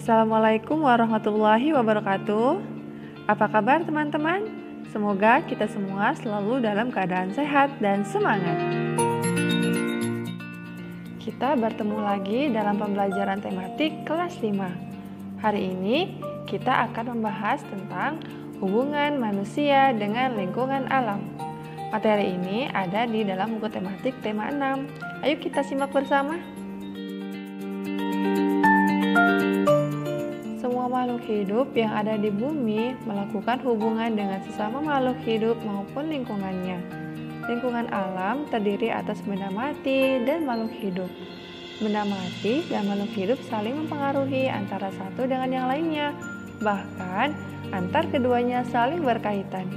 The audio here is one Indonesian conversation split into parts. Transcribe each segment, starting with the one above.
Assalamualaikum warahmatullahi wabarakatuh. Apa kabar teman-teman? Semoga kita semua selalu dalam keadaan sehat dan semangat. Kita bertemu lagi dalam pembelajaran tematik kelas 5. Hari ini kita akan membahas tentang hubungan manusia dengan lingkungan alam. Materi ini ada di dalam buku tematik tema 6. Ayo kita simak bersama. Semua makhluk hidup yang ada di bumi melakukan hubungan dengan sesama makhluk hidup maupun lingkungannya. Lingkungan alam terdiri atas benda mati dan makhluk hidup. Benda mati dan makhluk hidup saling mempengaruhi antara satu dengan yang lainnya, bahkan antar keduanya saling berkaitan.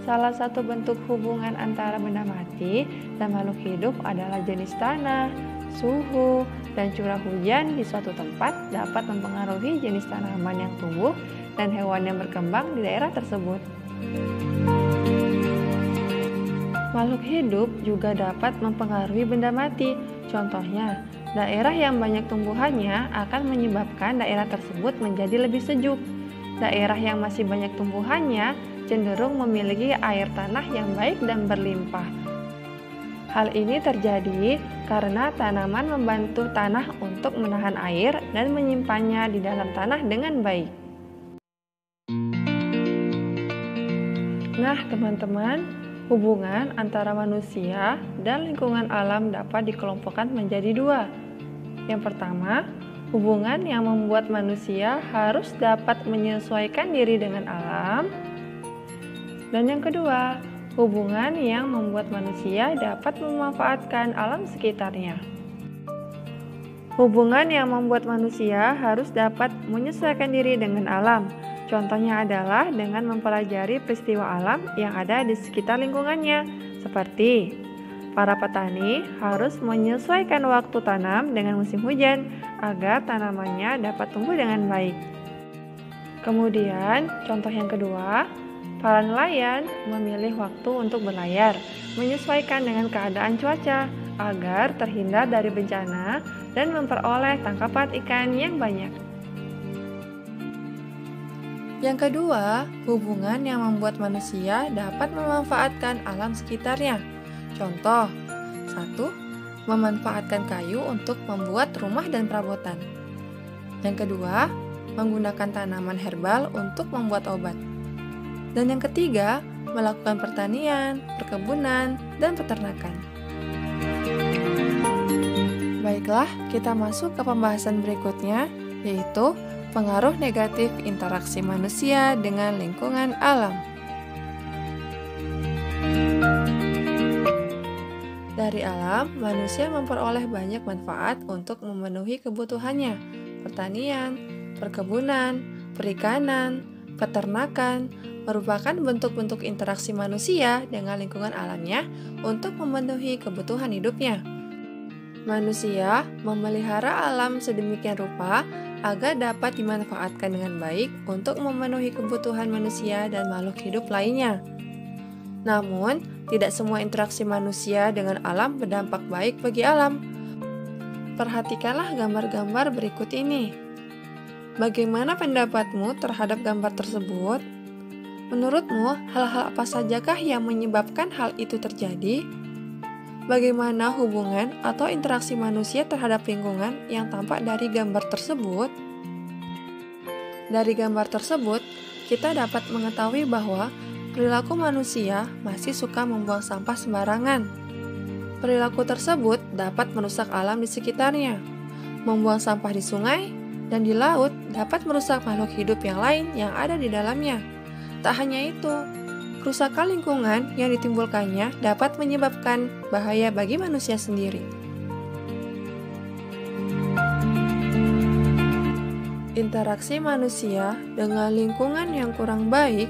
Salah satu bentuk hubungan antara benda mati dan makhluk hidup adalah jenis tanah, suhu, dan curah hujan di suatu tempat dapat mempengaruhi jenis tanaman yang tumbuh dan hewan yang berkembang di daerah tersebut. Makhluk hidup juga dapat mempengaruhi benda mati. Contohnya, daerah yang banyak tumbuhannya akan menyebabkan daerah tersebut menjadi lebih sejuk. Daerah yang masih banyak tumbuhannya cenderung memiliki air tanah yang baik dan berlimpah. Hal ini terjadi karena tanaman membantu tanah untuk menahan air dan menyimpannya di dalam tanah dengan baik. Nah, teman-teman, hubungan antara manusia dan lingkungan alam dapat dikelompokkan menjadi dua. Yang pertama, hubungan yang membuat manusia harus dapat menyesuaikan diri dengan alam. Dan yang kedua, hubungan yang membuat manusia dapat memanfaatkan alam sekitarnya. Hubungan yang membuat manusia harus dapat menyesuaikan diri dengan alam. Contohnya adalah dengan mempelajari peristiwa alam yang ada di sekitar lingkungannya. Seperti para petani harus menyesuaikan waktu tanam dengan musim hujan agar tanamannya dapat tumbuh dengan baik. Kemudian, contoh yang kedua, para nelayan memilih waktu untuk berlayar, menyesuaikan dengan keadaan cuaca agar terhindar dari bencana dan memperoleh tangkapan ikan yang banyak. Yang kedua, hubungan yang membuat manusia dapat memanfaatkan alam sekitarnya. Contoh, 1. Memanfaatkan kayu untuk membuat rumah dan perabotan. Yang kedua, menggunakan tanaman herbal untuk membuat obat. Dan yang ketiga, melakukan pertanian, perkebunan, dan peternakan. Baiklah, kita masuk ke pembahasan berikutnya, yaitu pengaruh negatif interaksi manusia dengan lingkungan alam. Dari alam, manusia memperoleh banyak manfaat untuk memenuhi kebutuhannya. Pertanian, perkebunan, perikanan, peternakan merupakan bentuk-bentuk interaksi manusia dengan lingkungan alamnya untuk memenuhi kebutuhan hidupnya. Manusia memelihara alam sedemikian rupa agar dapat dimanfaatkan dengan baik untuk memenuhi kebutuhan manusia dan makhluk hidup lainnya. Namun, tidak semua interaksi manusia dengan alam berdampak baik bagi alam. Perhatikanlah gambar-gambar berikut ini. Bagaimana pendapatmu terhadap gambar tersebut? Menurutmu, hal-hal apa sajakah yang menyebabkan hal itu terjadi? Bagaimana hubungan atau interaksi manusia terhadap lingkungan yang tampak dari gambar tersebut? Dari gambar tersebut, kita dapat mengetahui bahwa perilaku manusia masih suka membuang sampah sembarangan. Perilaku tersebut dapat merusak alam di sekitarnya. Membuang sampah di sungai dan di laut dapat merusak makhluk hidup yang lain yang ada di dalamnya. Tak hanya itu, kerusakan lingkungan yang ditimbulkannya dapat menyebabkan bahaya bagi manusia sendiri. Interaksi manusia dengan lingkungan yang kurang baik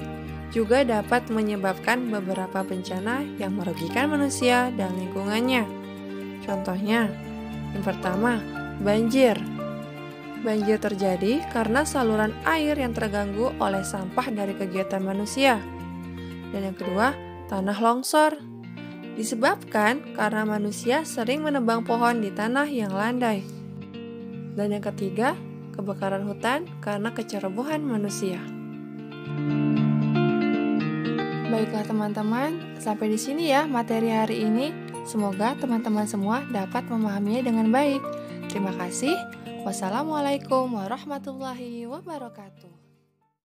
juga dapat menyebabkan beberapa bencana yang merugikan manusia dan lingkungannya. Contohnya, yang pertama, banjir. Banjir terjadi karena saluran air yang terganggu oleh sampah dari kegiatan manusia. Dan yang kedua, tanah longsor. Disebabkan karena manusia sering menebang pohon di tanah yang landai. Dan yang ketiga, kebakaran hutan karena kecerobohan manusia. Baiklah teman-teman, sampai di sini ya materi hari ini. Semoga teman-teman semua dapat memahaminya dengan baik. Terima kasih. Wassalamualaikum warahmatullahi wabarakatuh.